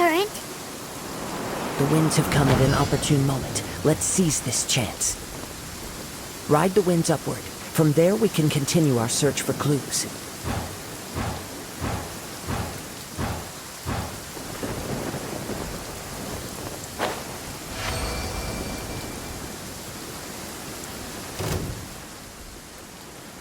current. The winds have come at an opportune moment. Let's seize this chance. Ride the winds upward. From there we can continue our search for clues.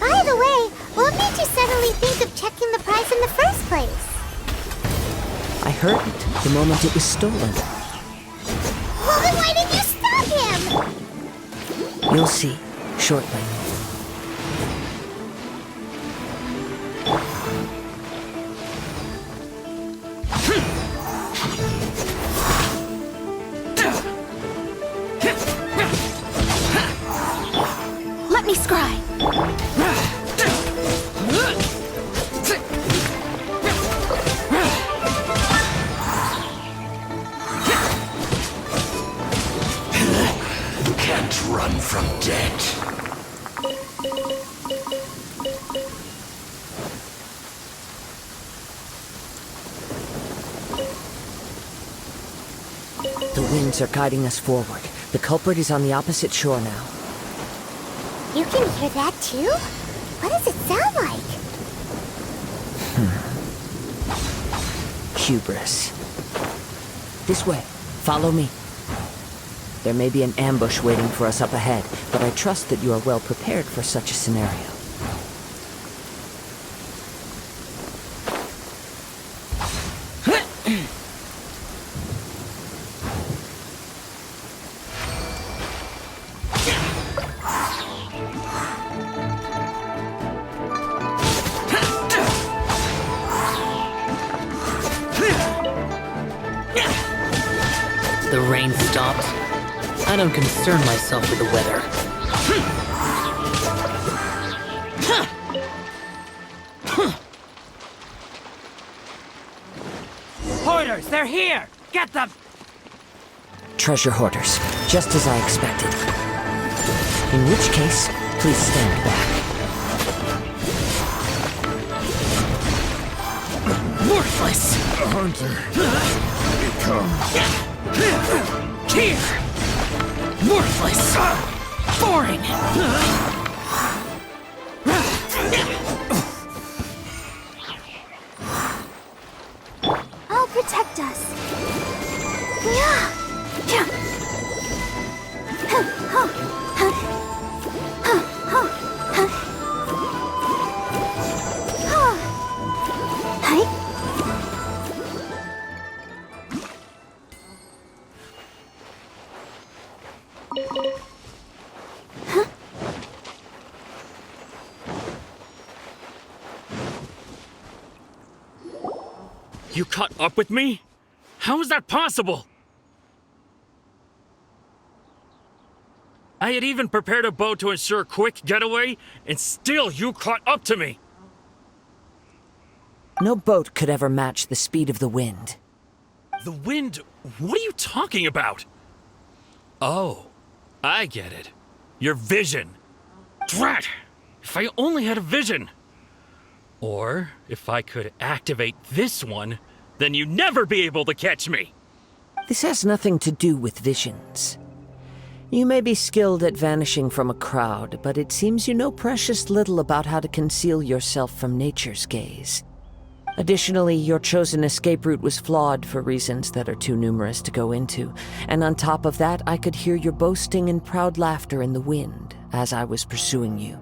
By the way, what made you suddenly think of checking the prize in the first place? I heard it the moment it was stolen. Well, then why didn't you stop him? You'll see shortly. Let me scry. Can't run from death. The winds are guiding us forward. The culprit is on the opposite shore now. You can hear that too? What does it sound like? Hubris. This way. Follow me. There may be an ambush waiting for us up ahead, but I trust that you are well prepared for such a scenario. The rain stopped. I don't concern myself with the weather. Hoarders, they're here! Get them! Treasure hoarders, just as I expected. In which case, please stand back. Worthless! The hunter. Become. Here! Worthless! Boring! I'll protect us. You caught up with me? How is that possible? I had even prepared a boat to ensure a quick getaway, and still you caught up to me! No boat could ever match the speed of the wind. The wind? What are you talking about? Oh, I get it. Your vision. Drat! If I only had a vision! Or, if I could activate this one, then you'd never be able to catch me! This has nothing to do with visions. You may be skilled at vanishing from a crowd, but it seems you know precious little about how to conceal yourself from nature's gaze. Additionally, your chosen escape route was flawed for reasons that are too numerous to go into, and on top of that, I could hear your boasting and proud laughter in the wind as I was pursuing you.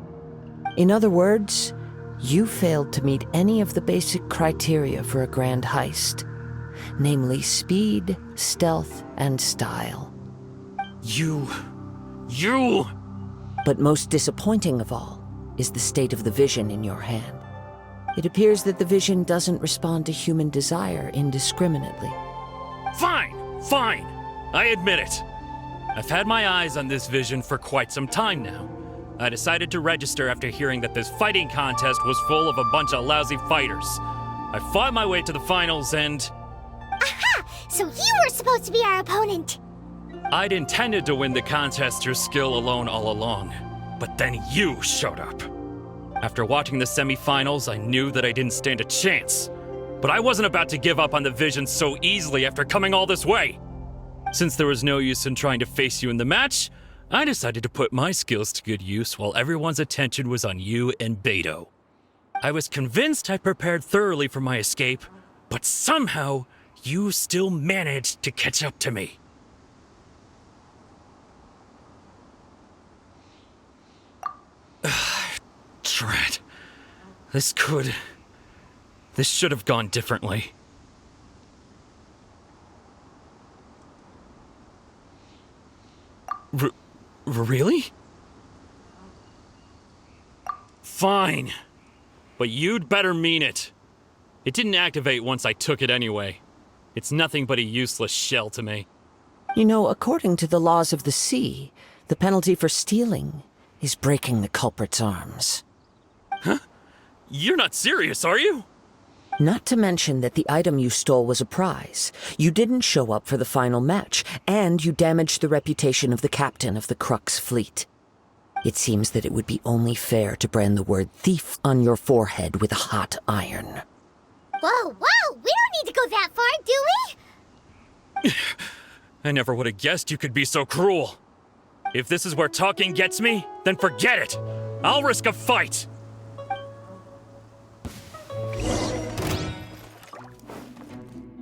In other words, you failed to meet any of the basic criteria for a grand heist, namely speed, stealth, and style. You... But most disappointing of all is the state of the vision in your hand. It appears that the vision doesn't respond to human desire indiscriminately. Fine! I admit it. I've had my eyes on this vision for quite some time now. I decided to register after hearing that this fighting contest was full of a bunch of lousy fighters. I fought my way to the finals and... Aha! So you were supposed to be our opponent! I'd intended to win the contest through skill alone all along, but then you showed up. After watching the semifinals, I knew that I didn't stand a chance. but I wasn't about to give up on the vision so easily after coming all this way. Since there was no use in trying to face you in the match, I decided to put my skills to good use while everyone's attention was on you and Beto. I was convinced I prepared thoroughly for my escape, but somehow you still managed to catch up to me. Drat. This should have gone differently. Really? Fine. But you'd better mean it. It didn't activate once I took it anyway. It's nothing but a useless shell to me. You know, according to the laws of the sea, the penalty for stealing is breaking the culprit's arms. Huh? You're not serious, are you? Not to mention that the item you stole was a prize. You didn't show up for the final match, and you damaged the reputation of the captain of the Crux fleet. It seems that it would be only fair to brand the word thief on your forehead with a hot iron. Whoa, whoa! We don't need to go that far, do we? I never would have guessed you could be so cruel. If this is where talking gets me, then forget it. I'll risk a fight.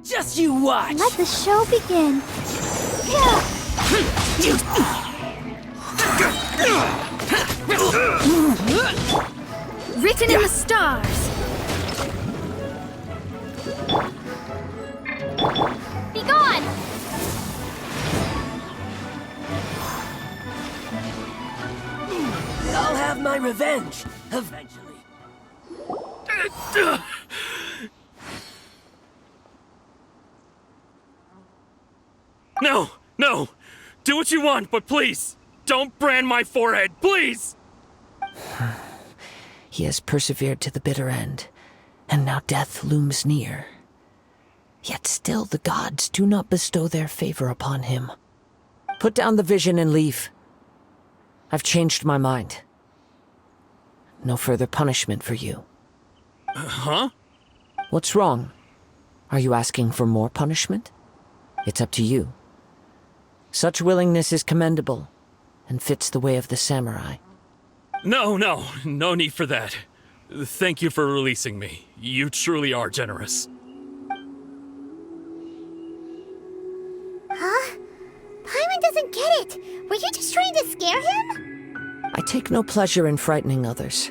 Just you watch! Let the show begin. Written in the stars. Be gone! I'll have my revenge, eventually. No, no. Do what you want, but please, don't brand my forehead, please! He has persevered to the bitter end, and now death looms near. Yet still the gods do not bestow their favor upon him. Put down the vision and leave. I've changed my mind. No further punishment for you. Huh? What's wrong? Are you asking for more punishment? It's up to you. Such willingness is commendable, and fits the way of the samurai. No need for that. Thank you for releasing me. You truly are generous. Huh? Paimon doesn't get it. Were you just trying to scare him? I take no pleasure in frightening others.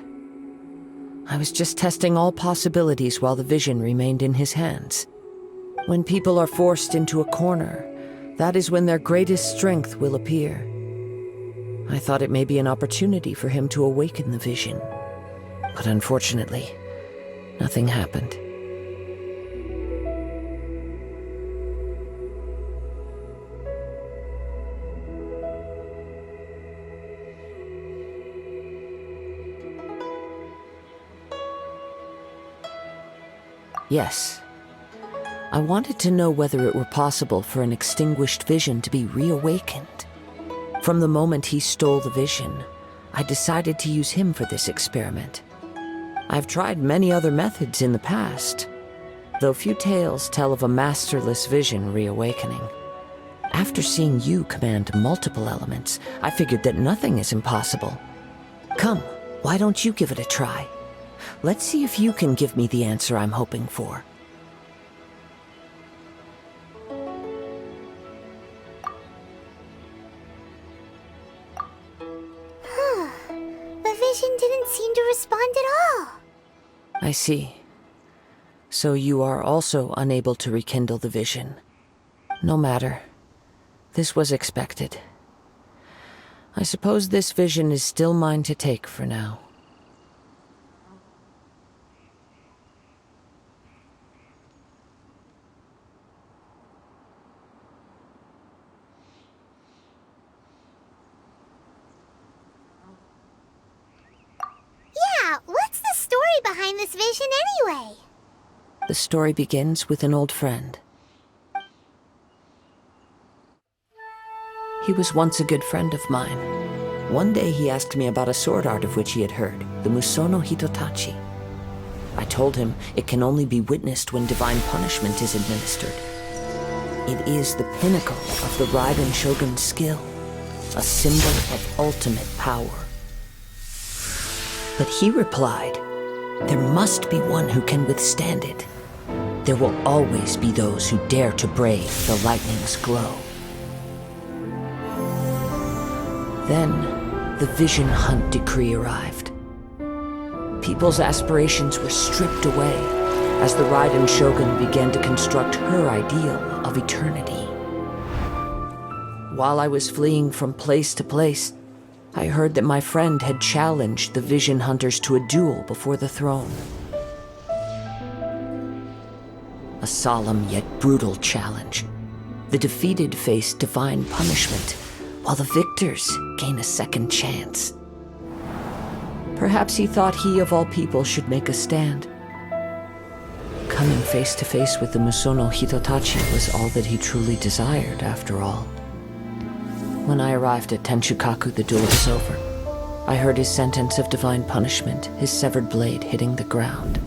I was just testing all possibilities while the vision remained in his hands. When people are forced into a corner, that is when their greatest strength will appear. I thought it may be an opportunity for him to awaken the vision. But unfortunately, nothing happened. Yes. I wanted to know whether it were possible for an extinguished vision to be reawakened. From the moment he stole the vision, I decided to use him for this experiment. I've tried many other methods in the past, though few tales tell of a masterless vision reawakening. After seeing you command multiple elements, I figured that nothing is impossible. Come, why don't you give it a try? Let's see if you can give me the answer I'm hoping for. The vision didn't seem to respond at all. I see. So you are also unable to rekindle the vision. No matter. This was expected. I suppose this vision is still mine to take for now. Yeah, what's the story behind this vision anyway? The story begins with an old friend. He was once a good friend of mine. One day he asked me about a sword art of which he had heard, the Musono Hitotachi. I told him it can only be witnessed when divine punishment is administered. It is the pinnacle of the Raiden Shogun's skill, a symbol of ultimate power. But he replied, there must be one who can withstand it. There will always be those who dare to brave the lightning's glow. Then, the Vision Hunt decree arrived. People's aspirations were stripped away as the Raiden Shogun began to construct her ideal of eternity. While I was fleeing from place to place, I heard that my friend had challenged the Vision Hunters to a duel before the throne. A solemn yet brutal challenge. The defeated face divine punishment, while the victors gain a second chance. Perhaps he thought he of all people should make a stand. Coming face to face with the Musono Hitotachi was all that he truly desired, after all. When I arrived at Tenshukaku, the duel was over. I heard his sentence of divine punishment, his severed blade hitting the ground.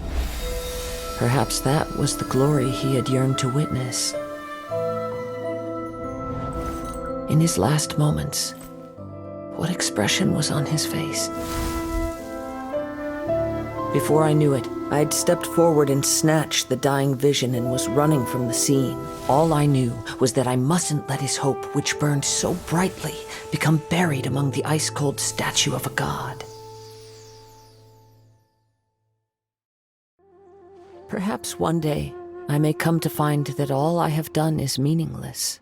Perhaps that was the glory he had yearned to witness. In his last moments, what expression was on his face? Before I knew it, I had stepped forward and snatched the dying vision and was running from the scene. All I knew was that I mustn't let his hope, which burned so brightly, become buried among the ice-cold statue of a god. Perhaps one day I may come to find that all I have done is meaningless.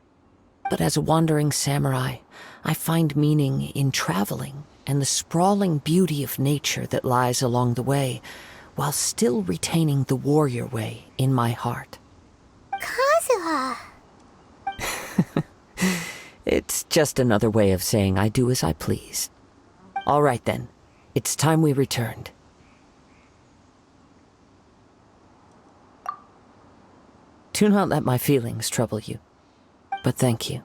But as a wandering samurai, I find meaning in traveling and the sprawling beauty of nature that lies along the way, while still retaining the warrior way in my heart. Kazuha! It's just another way of saying I do as I please. All right then, it's time we returned. Do not let my feelings trouble you, but thank you.